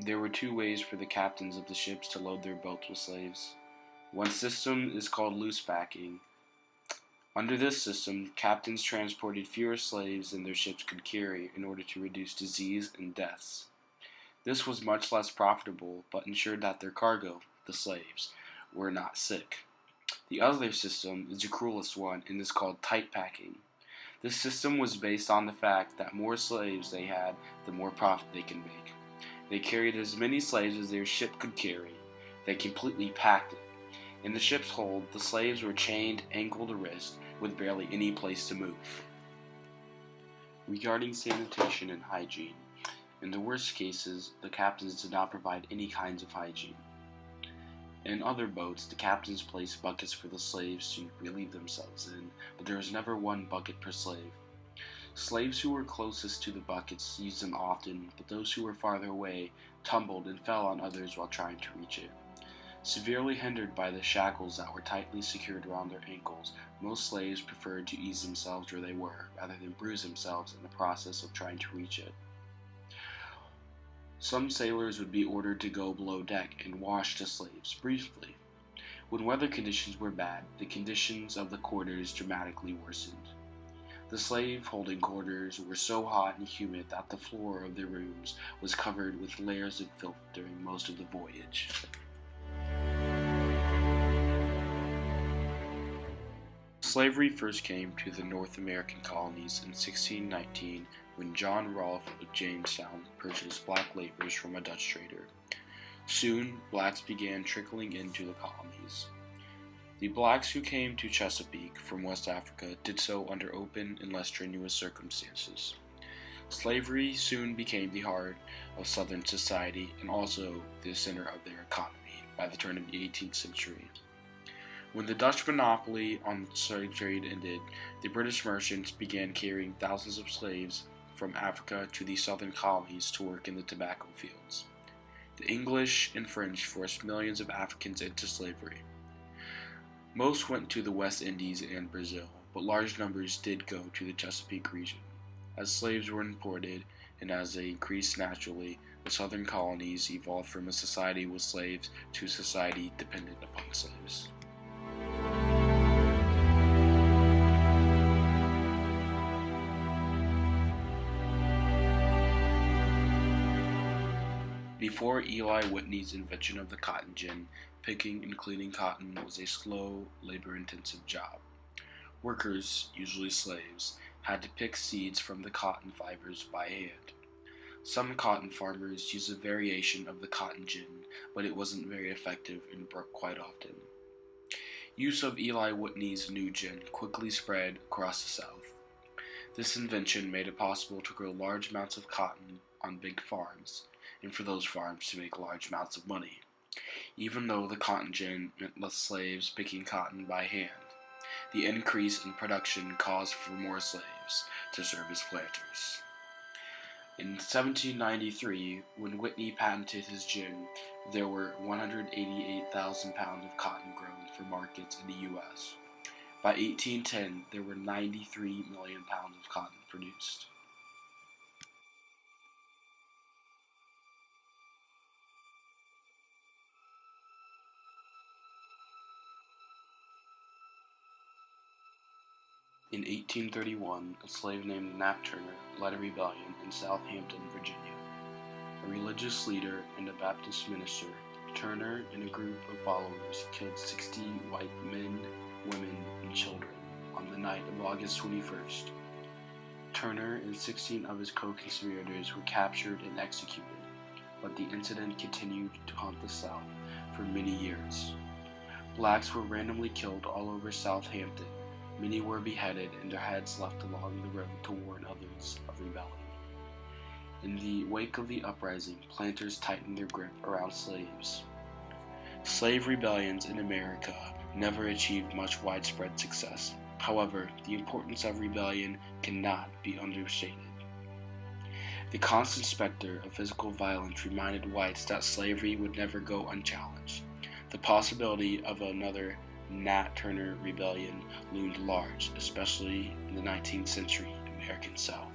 There were two ways for the captains of the ships to load their boats with slaves. One system is called loose packing. Under this system, captains transported fewer slaves than their ships could carry in order to reduce disease and deaths. This was much less profitable, but ensured that their cargo, the slaves, were not sick. The other system is the cruelest one and is called tight packing. This system was based on the fact that more slaves they had, the more profit they could make. They carried as many slaves as their ship could carry. They completely packed it. In the ship's hold, the slaves were chained ankle to wrist with barely any place to move. Regarding sanitation and hygiene, in the worst cases, the captains did not provide any kinds of hygiene. In other boats, the captains placed buckets for the slaves to relieve themselves in, but there was never one bucket per slave. Slaves who were closest to the buckets used them often, but those who were farther away tumbled and fell on others while trying to reach it. Severely hindered by the shackles that were tightly secured around their ankles, most slaves preferred to ease themselves where they were, rather than bruise themselves in the process of trying to reach it. Some sailors would be ordered to go below deck and wash the slaves briefly. When weather conditions were bad, the conditions of the quarters dramatically worsened. The slave-holding quarters were so hot and humid that the floor of their rooms was covered with layers of filth during most of the voyage. Slavery first came to the North American colonies in 1619 when John Rolfe of Jamestown purchased black laborers from a Dutch trader. Soon, blacks began trickling into the colonies. The blacks who came to Chesapeake from West Africa did so under open and less strenuous circumstances. Slavery soon became the heart of Southern society and also the center of their economy by the turn of the 18th century. When the Dutch monopoly on slave trade ended, the British merchants began carrying thousands of slaves from Africa to the southern colonies to work in the tobacco fields. The English and French forced millions of Africans into slavery. Most went to the West Indies and Brazil, but large numbers did go to the Chesapeake region. As slaves were imported and as they increased naturally, the southern colonies evolved from a society with slaves to a society dependent upon slaves. Before Eli Whitney's invention of the cotton gin, picking and cleaning cotton was a slow, labor-intensive job. Workers, usually slaves, had to pick seeds from the cotton fibers by hand. Some cotton farmers used a variation of the cotton gin, but it wasn't very effective and broke quite often. Use of Eli Whitney's new gin quickly spread across the South. This invention made it possible to grow large amounts of cotton on big farms, and for those farms to make large amounts of money. Even though the cotton gin meant less slaves picking cotton by hand, the increase in production caused for more slaves to serve as planters. In 1793, when Whitney patented his gin, there were 188,000 pounds of cotton grown for markets in the U.S. By 1810, there were 93 million pounds of cotton produced. In 1831, a slave named Nat Turner led a rebellion in Southampton, Virginia. A religious leader and a Baptist minister, Turner and a group of followers killed 60 white men, women, and children on the night of August 21st. Turner and 16 of his co-conspirators were captured and executed, but the incident continued to haunt the South for many years. Blacks were randomly killed all over Southampton. Many were beheaded and their heads left along the road to warn others of rebelling. In the wake of the uprising, planters tightened their grip around slaves. Slave rebellions in America never achieved much widespread success. However, the importance of rebellion cannot be understated. The constant specter of physical violence reminded whites that slavery would never go unchallenged. The possibility of another Nat Turner rebellion loomed large, especially in the 19th century American South.